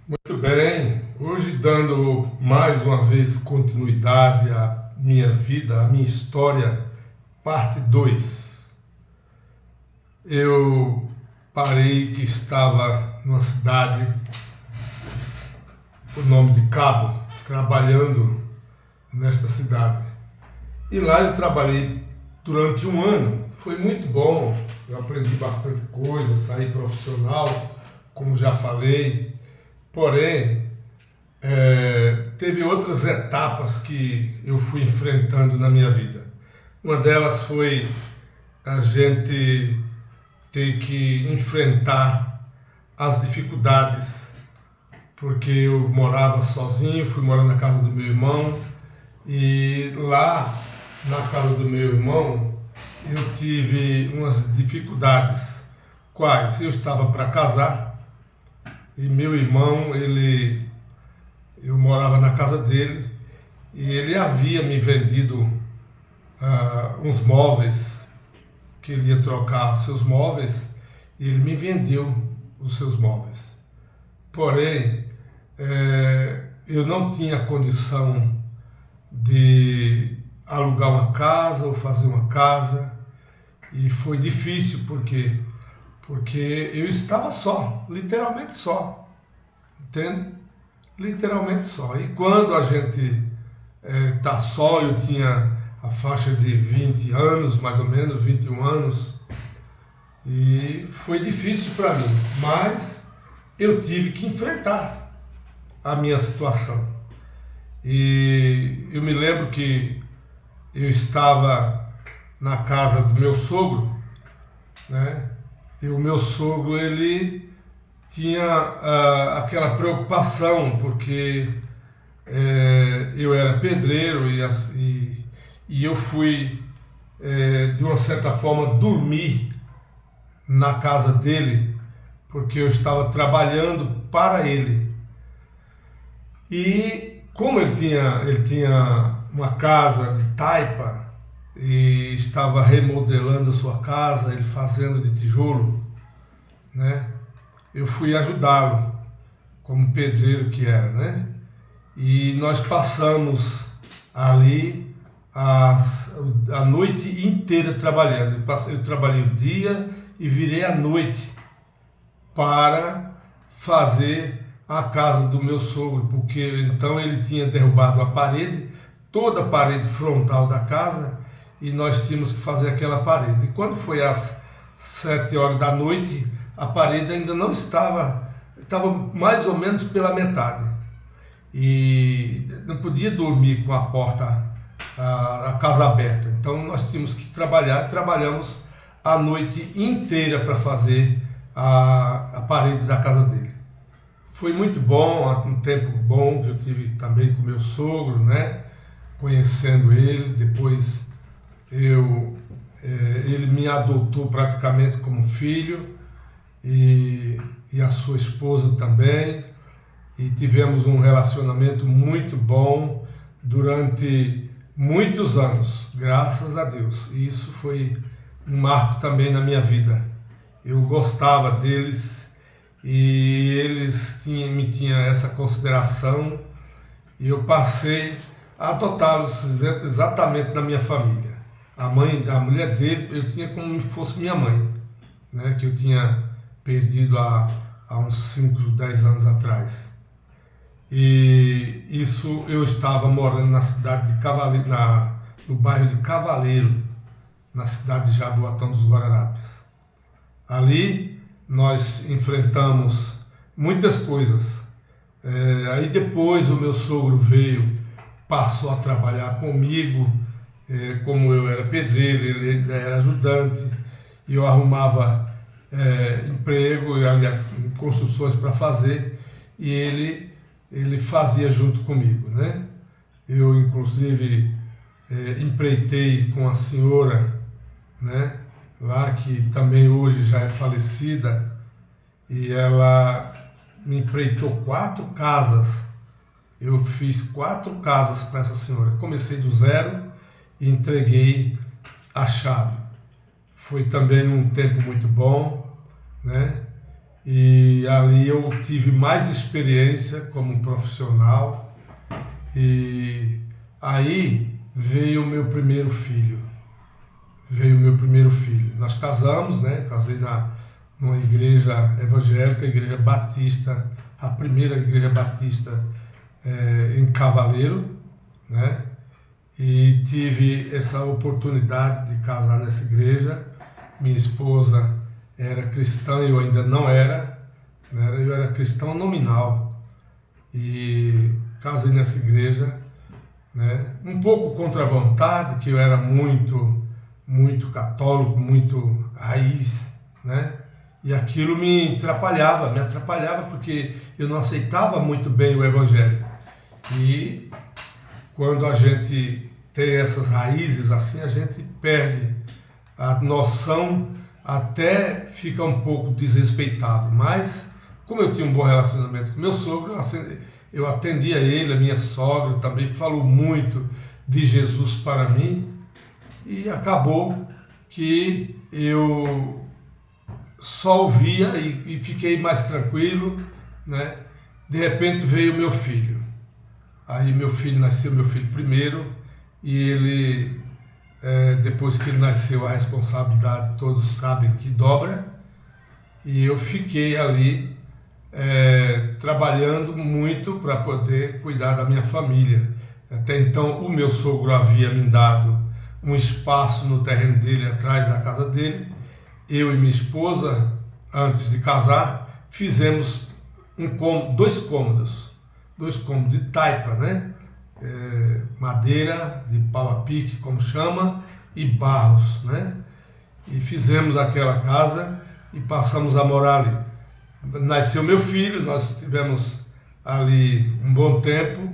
Muito bem, hoje dando mais uma vez continuidade à minha vida, à minha história, parte 2. Eu parei que estava numa cidade, o nome de Cabo, trabalhando nesta cidade. E lá eu trabalhei durante um ano, foi muito bom, eu aprendi bastante coisa, saí profissional, como já falei, porém teve outras etapas que eu fui enfrentando na minha vida. Uma delas foi a gente ter que enfrentar as dificuldades, porque eu morava sozinho, fui morar na casa do meu irmão e lá na casa do meu irmão eu tive umas dificuldades. Quais? Eu estava para casar e meu irmão, eu morava na casa dele e ele havia me vendido uns móveis, que ele ia trocar seus móveis, e ele me vendeu os seus móveis. Porém, eu não tinha condição de alugar uma casa ou fazer uma casa, e foi difícil porque eu estava só, literalmente só, entende? Literalmente só. E quando a gente tá só, eu tinha a faixa de 20 anos, mais ou menos, 21 anos, e foi difícil para mim, mas eu tive que enfrentar a minha situação. E eu me lembro que eu estava na casa do meu sogro, né? E o meu sogro, ele tinha aquela preocupação, porque eu era pedreiro e eu fui, de uma certa forma, dormir na casa dele, porque eu estava trabalhando para ele. E como ele tinha uma casa de taipa e estava remodelando a sua casa, ele fazendo de tijolo, né? Eu fui ajudá-lo, como pedreiro que era, né? E nós passamos ali a noite inteira trabalhando. Eu trabalhei o dia e virei a noite para fazer a casa do meu sogro, porque então ele tinha derrubado a parede, toda a parede frontal da casa, e nós tínhamos que fazer aquela parede. E quando foi às 7 horas da noite, a parede ainda não estava mais ou menos pela metade. E não podia dormir com a porta, a casa aberta. Então nós tínhamos que trabalhamos a noite inteira para fazer a parede da casa dele. Foi muito bom, um tempo bom que eu tive também com meu sogro, né? Conhecendo ele, depois ele me adotou praticamente como filho, e a sua esposa também, e tivemos um relacionamento muito bom durante muitos anos, graças a Deus. E isso foi um marco também na minha vida. Eu gostava deles e eles me tinham essa consideração, e eu passei a adotá-los exatamente na minha família. A mulher dele eu tinha como se fosse minha mãe, né, que eu tinha perdido há uns 5, 10 anos atrás. E isso, eu estava morando na cidade de Cavaleiro, no bairro de Cavaleiro, na cidade de Jaboatão dos Guararapes. Ali nós enfrentamos muitas coisas. Aí depois o meu sogro veio, passou a trabalhar comigo, como eu era pedreiro, ele ainda era ajudante, e eu arrumava emprego, aliás, construções para fazer, e ele fazia junto comigo, né? Eu, inclusive, empreitei com a senhora, né, lá, que também hoje já é falecida, e ela me empreitou 4 casas. Eu fiz 4 casas para essa senhora. Comecei do zero e entreguei a chave. Foi também um tempo muito bom, né? e ali eu tive mais experiência como profissional, e aí veio o meu primeiro filho. Nós casamos, né? Casei numa igreja evangélica, a Igreja Batista, a primeira Igreja Batista em Cavaleiro, né? E tive essa oportunidade de casar nessa igreja. Minha esposa era cristã, eu ainda não era, né? Eu era cristão nominal, e casei nessa igreja, né? Um pouco contra a vontade, que eu era muito católico, muito raiz, né? E aquilo me atrapalhava porque eu não aceitava muito bem o Evangelho. E quando a gente tem essas raízes assim, a gente perde a noção, até fica um pouco desrespeitado. Mas, como eu tinha um bom relacionamento com meu sogro, eu atendi a ele, a minha sogra também falou muito de Jesus para mim, e acabou que eu só ouvia e fiquei mais tranquilo, né? De repente veio meu filho. Aí nasceu meu filho primeiro, e ele, depois que ele nasceu, a responsabilidade todos sabem que dobra, e eu fiquei ali trabalhando muito para poder cuidar da minha família. Até então o meu sogro havia me dado um espaço no terreno dele, atrás da casa dele. Eu e minha esposa, antes de casar, fizemos dois cômodos de taipa, né? Madeira, de pau a pique, como chama, e barros, né? E fizemos aquela casa e passamos a morar ali. Nasceu meu filho, nós tivemos ali um bom tempo.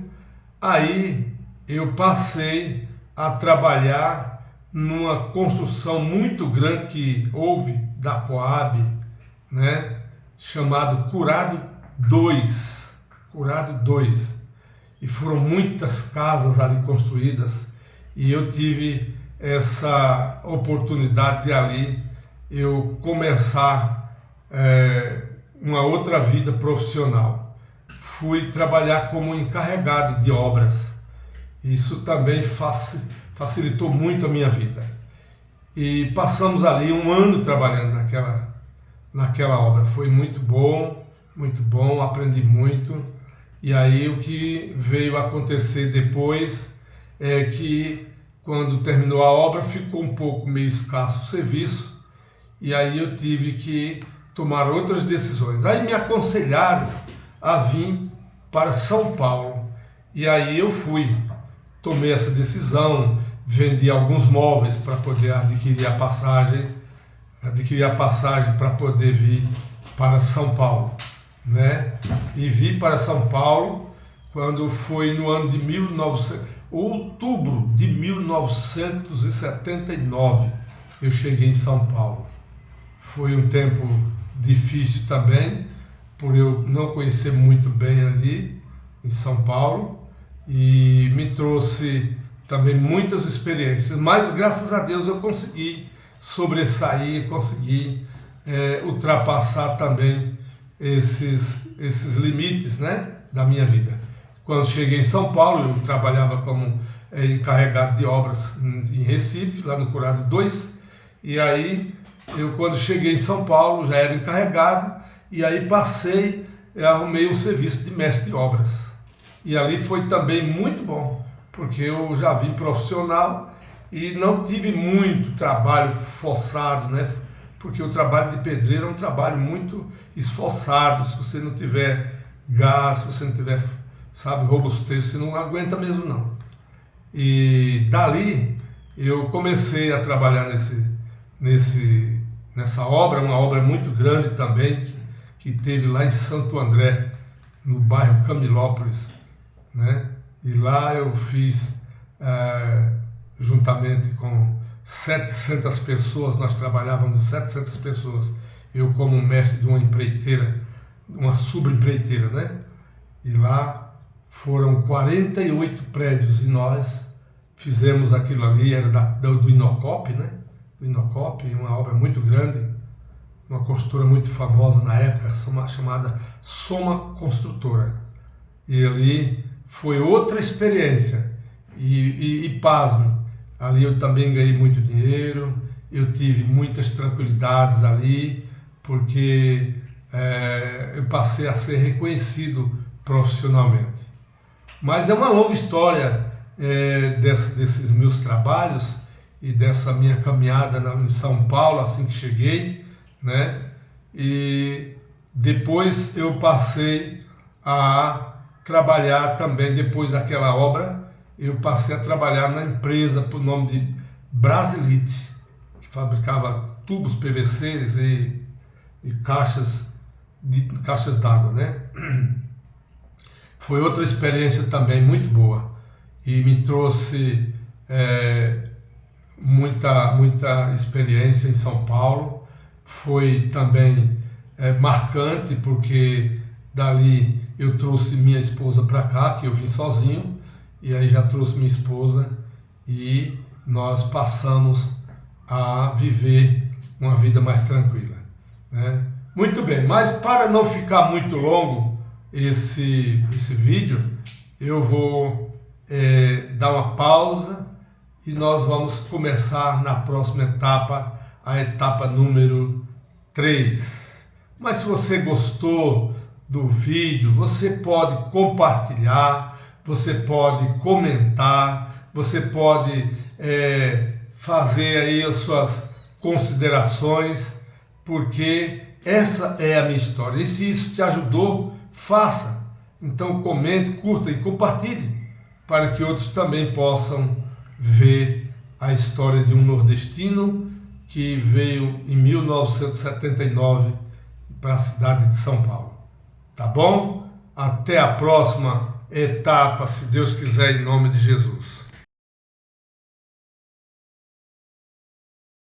Aí eu passei a trabalhar numa construção muito grande que houve da Coab, né? Chamado Curado 2. E foram muitas casas ali construídas, e eu tive essa oportunidade de ali eu começar uma outra vida profissional. Fui trabalhar como encarregado de obras. Isso também facilitou muito a minha vida. E passamos ali um ano trabalhando naquela obra. Foi muito bom, aprendi muito. E aí o que veio acontecer depois é que, quando terminou a obra, ficou um pouco meio escasso o serviço, e aí eu tive que tomar outras decisões. Aí me aconselharam a vir para São Paulo, e aí eu tomei essa decisão, vendi alguns móveis para poder adquirir a passagem para poder vir para São Paulo, né? E vim para São Paulo quando foi no ano de outubro de 1979, eu cheguei em São Paulo. Foi um tempo difícil também, por eu não conhecer muito bem ali em São Paulo, e me trouxe também muitas experiências, mas graças a Deus eu consegui sobressair, consegui ultrapassar também esses limites, né, da minha vida. Quando cheguei em São Paulo, eu trabalhava como encarregado de obras em Recife, lá no Curado 2, e aí quando cheguei em São Paulo, já era encarregado, e aí arrumei um serviço de mestre de obras. E ali foi também muito bom, porque eu já vim profissional e não tive muito trabalho forçado, né? Porque o trabalho de pedreiro é um trabalho muito esforçado. Se você não tiver gás, se você não tiver, robustez, você não aguenta mesmo não. E dali eu comecei a trabalhar nessa obra, uma obra muito grande também, que teve lá em Santo André, no bairro Camilópolis, né? E lá eu fiz, juntamente com 700 pessoas, nós trabalhávamos 700 pessoas, eu como mestre de uma empreiteira, uma subempreiteira, né? E lá foram 48 prédios, e nós fizemos aquilo ali, era do Inocop, né? Do Inocop, uma obra muito grande, uma construtora muito famosa na época, chamada Soma Construtora. E ali foi outra experiência. E pasme, ali eu também ganhei muito dinheiro, eu tive muitas tranquilidades ali, porque eu passei a ser reconhecido profissionalmente. Mas é uma longa história desses meus trabalhos e dessa minha caminhada em São Paulo, assim que cheguei, né? E depois eu passei a trabalhar também, depois daquela obra, eu passei a trabalhar na empresa por nome de Brasilite, que fabricava tubos PVC e caixas d'água, né? Foi outra experiência também muito boa e me trouxe muita experiência em São Paulo. Foi também marcante, porque dali eu trouxe minha esposa para cá, que eu vim sozinho, e aí já trouxe minha esposa e nós passamos a viver uma vida mais tranquila, né? Muito bem, mas para não ficar muito longo esse vídeo, eu vou dar uma pausa e nós vamos começar na próxima etapa, a etapa número 3. Mas se você gostou do vídeo, você pode compartilhar, você pode comentar, você pode fazer aí as suas considerações, porque essa é a minha história. E se isso te ajudou, faça. Então comente, curta e compartilhe, para que outros também possam ver a história de um nordestino que veio em 1979 para a cidade de São Paulo. Tá bom? Até a próxima etapa, se Deus quiser, em nome de Jesus.